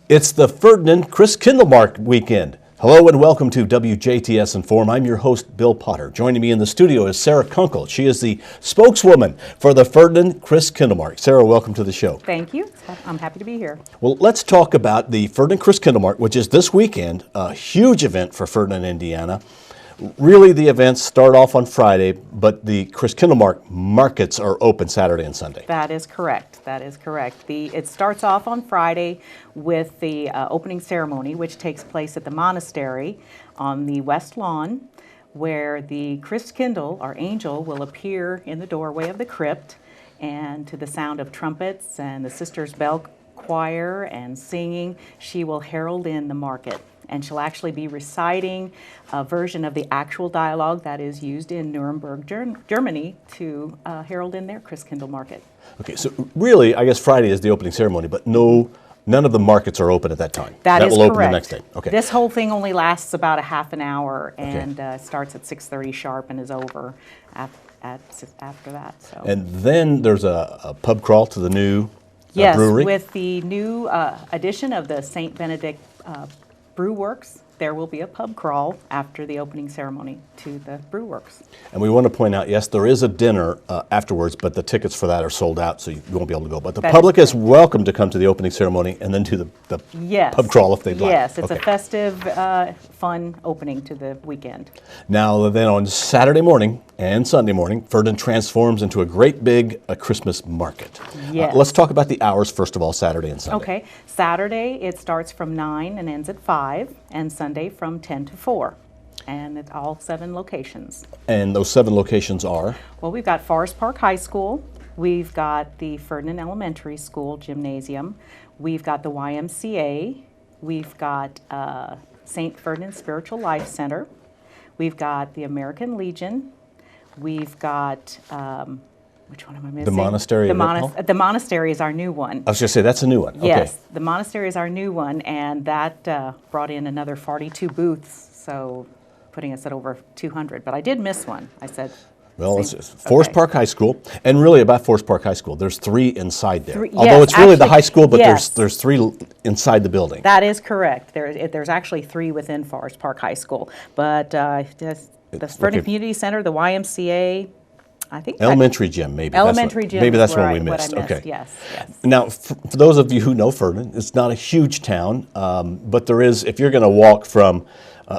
It's the Ferdinand Christkindlmarkt weekend. Hello and welcome to WJTS-inform. I'm your host, Bill Potter. Joining me in the studio is Sara Kunkel. She is the spokeswoman for the Ferdinand Christkindlmarkt. Sara, welcome to the show. Thank you. I'm happy to be here. Well, let's talk about the Ferdinand Christkindlmarkt, which is this weekend, a huge event for Ferdinand, Indiana. Really, the events start off on Friday, but the Christkindlmarkt markets are open Saturday and Sunday. That is correct. That is correct. It starts off on Friday with the opening ceremony, which takes place at the monastery on the west lawn, where the Christkindl, our angel, will appear in the doorway of the crypt, and to the sound of trumpets and the sisters' bell choir and singing, she will herald in the market. And she'll actually be reciting a version of the actual dialogue that is used in Nuremberg, Germany, to herald in their Christkindlmarkt. Okay, so really, I guess Friday is the opening ceremony, but none of the markets are open at that time. That is will correct. Open the next day. Okay. This whole thing only lasts about a half an hour and starts at 6:30 sharp and is over after that. So. And then there's a pub crawl to the new brewery. Yes, with the new addition of the St. Benedict Brew Works, there will be a pub crawl after the opening ceremony to the Brew Works. And we want to point out, yes, there is a dinner afterwards, but the tickets for that are sold out, so you won't be able to go. But the public is welcome to come to the opening ceremony and then to the pub crawl if they'd like. Yes, it's a festive, fun opening to the weekend. Now, then on Saturday morning and Sunday morning, Ferdinand transforms into a great big Christmas market. Yes. Let's talk about the hours, first of all, Saturday and Sunday. Okay. Saturday, it starts from 9 and ends at 5, and Sunday from 10 to 4. And it's all 7 locations. And those 7 locations are? Well, we've got Forest Park High School. We've got the Ferdinand Elementary School Gymnasium. We've got the YMCA. We've got St. Ferdinand Spiritual Life Center. We've got the American Legion. We've got, which one am I missing? The monastery. The monastery is our new one. I was going to say, that's a new one. Yes, okay. The monastery is our new one, and that brought in another 42 booths, so putting us at over 200. But I did miss one. I said, well, it's Forest Park High School, and really about Forest Park High School, there's 3 inside there. Although it's really the high school, but there's 3 inside the building. That is correct. There's actually 3 within Forest Park High School, but the Ferdinand Community Center, the YMCA, I think elementary gym, maybe. Elementary gym. Maybe that's what we missed. Okay. Yes. Now, for those of you who know Ferdinand, it's not a huge town, but there is. If you're going to walk from,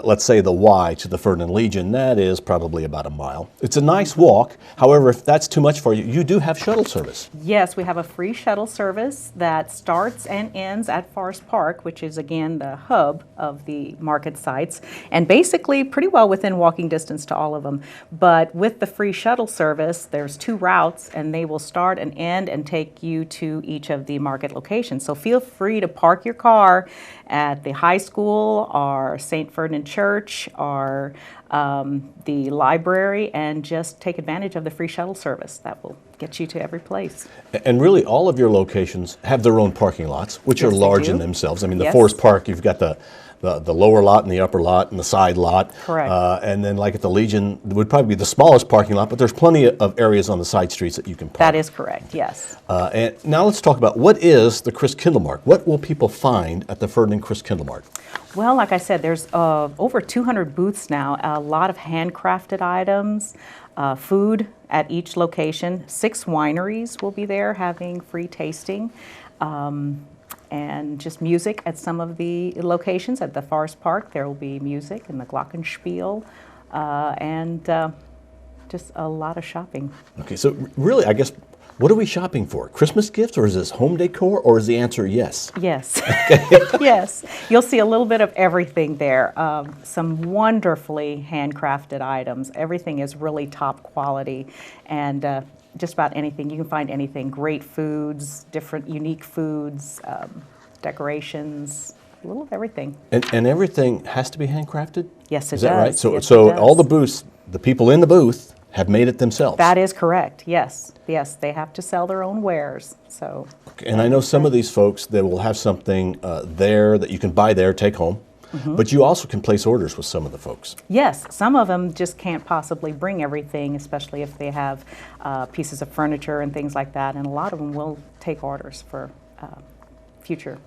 let's say, the Y to the Ferdinand Legion, that is probably about a mile. It's a nice walk. However, if that's too much for you, you do have shuttle service. Yes, we have a free shuttle service that starts and ends at Forest Park, which is again the hub of the market sites, and basically pretty well within walking distance to all of them. But with the free shuttle service, there's 2 routes, and they will start and end and take you to each of the market locations. So feel free to park your car at the high school or St. Ferdinand Church or the library and just take advantage of the free shuttle service. That will get you to every place. And really, all of your locations have their own parking lots, which are large in themselves. I mean, the Forest Park, you've got the lower lot and the upper lot and the side lot. Correct. And then like at the Legion, it would probably be the smallest parking lot, but there's plenty of areas on the side streets that you can park. That is correct, yes. And now let's talk about what is the Christkindlmarkt. What will people find at the Ferdinand Christkindlmarkt? Well, like I said, there's over 200 booths now, a lot of handcrafted items, food at each location. 6 wineries will be there having free tasting. And just music at some of the locations. At the Forest Park, there will be music and the glockenspiel, and just a lot of shopping. Okay, so really, I guess, what are we shopping for? Christmas gifts, or is this home decor, or is the answer yes? Yes. Yes. You'll see a little bit of everything there. Some wonderfully handcrafted items. Everything is really top quality, and just about anything. You can find anything. Great foods, different unique foods, decorations, a little of everything. And everything has to be handcrafted? Yes, it does. Is that right? So, yes, so all the booths, the people in the booth have made it themselves? That is correct, yes. Yes, they have to sell their own wares. So. Okay. And I know some of these folks, they will have something there that you can buy there, take home. Mm-hmm. But you also can place orders with some of the folks. Yes, some of them just can't possibly bring everything, especially if they have pieces of furniture and things like that. And a lot of them will take orders for future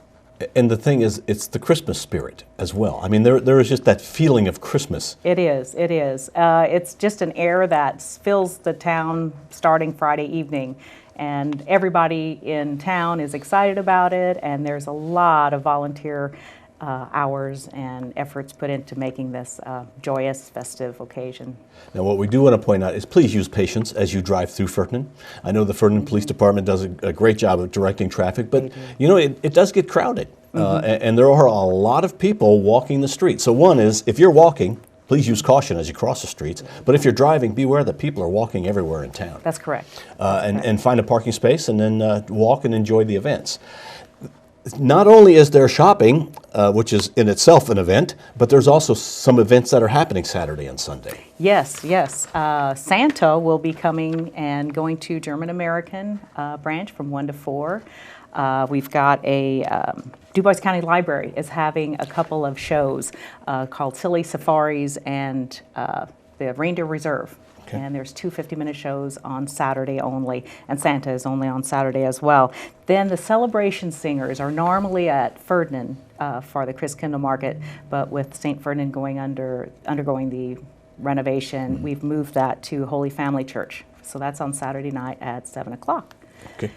And the thing is, it's the Christmas spirit as well. I mean, there is just that feeling of Christmas. It is, it is. It's just an air that fills the town starting Friday evening. And everybody in town is excited about it, and there's a lot of volunteer hours and efforts put into making this joyous, festive occasion. Now, what we do want to point out is please use patience as you drive through Ferdinand. I know the Ferdinand Police Department does a great job of directing traffic, but you know, it does get crowded. And there are a lot of people walking the street. So one is, if you're walking, please use caution as you cross the streets. But if you're driving, beware that people are walking everywhere in town. That's correct. And find a parking space and then walk and enjoy the events. Not only is there shopping, which is in itself an event, but there's also some events that are happening Saturday and Sunday. Yes, yes. Santa will be coming and going to German American branch from 1 to 4. We've got a DuBois County Library is having a couple of shows called Silly Safaris and the Reindeer Reserve. Okay. And there's 2 50-minute shows on Saturday only, and Santa is only on Saturday as well. Then the celebration singers are normally at Ferdinand for the Christkindlmarkt, but with St. Ferdinand undergoing the renovation, we've moved that to Holy Family Church. So that's on Saturday night at 7 o'clock. Okay.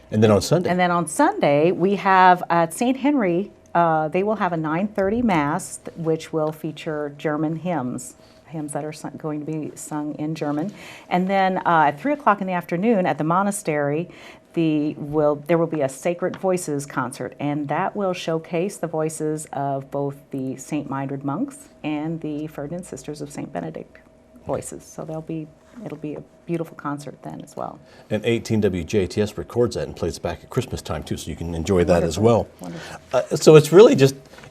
And then on Sunday? And then on Sunday, we have at St. Henry, they will have a 9:30 Mass, which will feature German hymns that are going to be sung in German. And then at 3 o'clock in the afternoon at the monastery, there will be a Sacred Voices concert, and that will showcase the voices of both the St. Mildred monks and the Ferdinand Sisters of St. Benedict voices. So it'll be a beautiful concert then as well. And 18 WJTS records that and plays it back at Christmas time too, so you can enjoy that as well. So it's really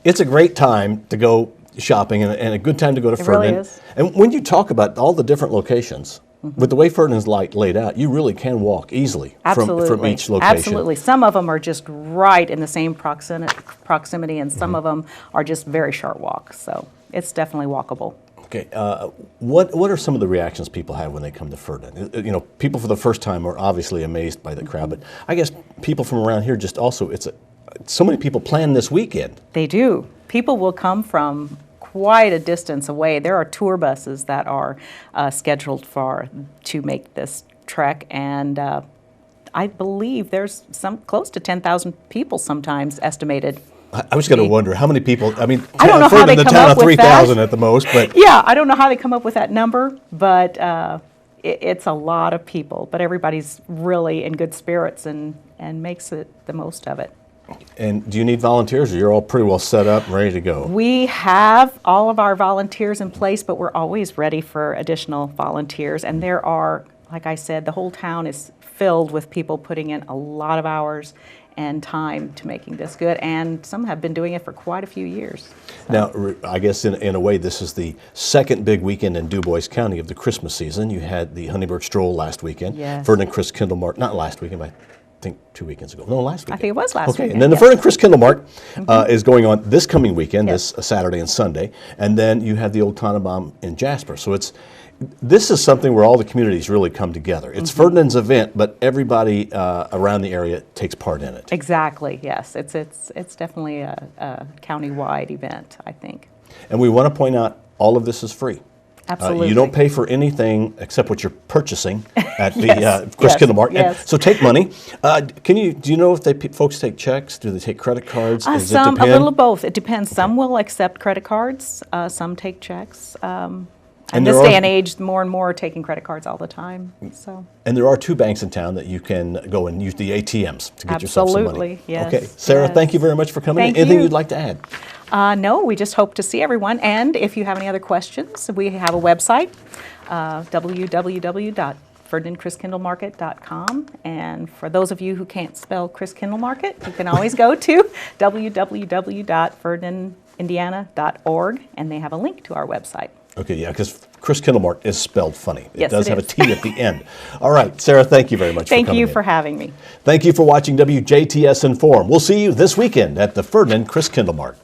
it's a great time to go shopping and a good time to go to Ferdinand. Really is. And when you talk about all the different locations, with the way Ferdinand's laid out, you really can walk easily from each location. Absolutely. Some of them are just right in the same proximity, and some of them are just very short walks. So it's definitely walkable. Okay, what are some of the reactions people have when they come to Ferdinand? You know, people for the first time are obviously amazed by the crowd, but I guess people from around here just also, so many people plan this weekend. They do. People will come from quite a distance away. There are tour buses that are scheduled to make this trek, and I believe there's close to 10,000 people sometimes estimated. I was going to wonder how many people. I mean, I don't know how they come up with 3,000 at the most, but yeah, I don't know how they come up with that number, but it's a lot of people. But everybody's really in good spirits and makes it the most of it. And do you need volunteers, or you're all pretty well set up and ready to go? We have all of our volunteers in place, but we're always ready for additional volunteers. And there are, like I said, the whole town is filled with people putting in a lot of hours and time to making this good, and some have been doing it for quite a few years. So. Now, I guess in a way, this is the second big weekend in DuBois County of the Christmas season. You had the Honeyberg Stroll last weekend. Yes. Ferdinand Christkindlmarkt, not last weekend, but I think 2 weekends ago. No, last weekend. I think it was last weekend. And then the Ferdinand Christkindlmarkt is going on this coming weekend, this Saturday and Sunday, and then you have the Old Tannenbaum in Jasper. So this is something where all the communities really come together. It's Ferdinand's event, but everybody around the area takes part in it. Exactly, yes. It's definitely a county-wide event, I think. And we want to point out all of this is free. Absolutely. You don't pay for anything except what you're purchasing at the Yes, Christkindlmarkt. yes. So take money. Do you know if folks take checks? Do they take credit cards? Does it A depend? little of both. It depends. Some will accept credit cards. Some take checks. In this day and age, more and more are taking credit cards all the time. So. And there are 2 banks in town that you can go and use the ATMs to get yourself some money. Absolutely, yes. Okay, Sarah, yes. thank you very much for coming. Thank Anything you. you'd like to add? No, we just hope to see everyone. And if you have any other questions, we have a website, www.ferdinandchristkindlmarket.com. And for those of you who can't spell Christkindlmarkt, you can always go to www.ferdinandindiana.org, and they have a link to our website. Okay, yeah, because Christkindlmarkt is spelled funny. Yes, it does it have a is. T at the end. All right, Sarah, thank you very much for coming Thank you in. for having me. Thank you for watching WJTS in.form. We'll see you this weekend at the Ferdinand Christkindlmarkt.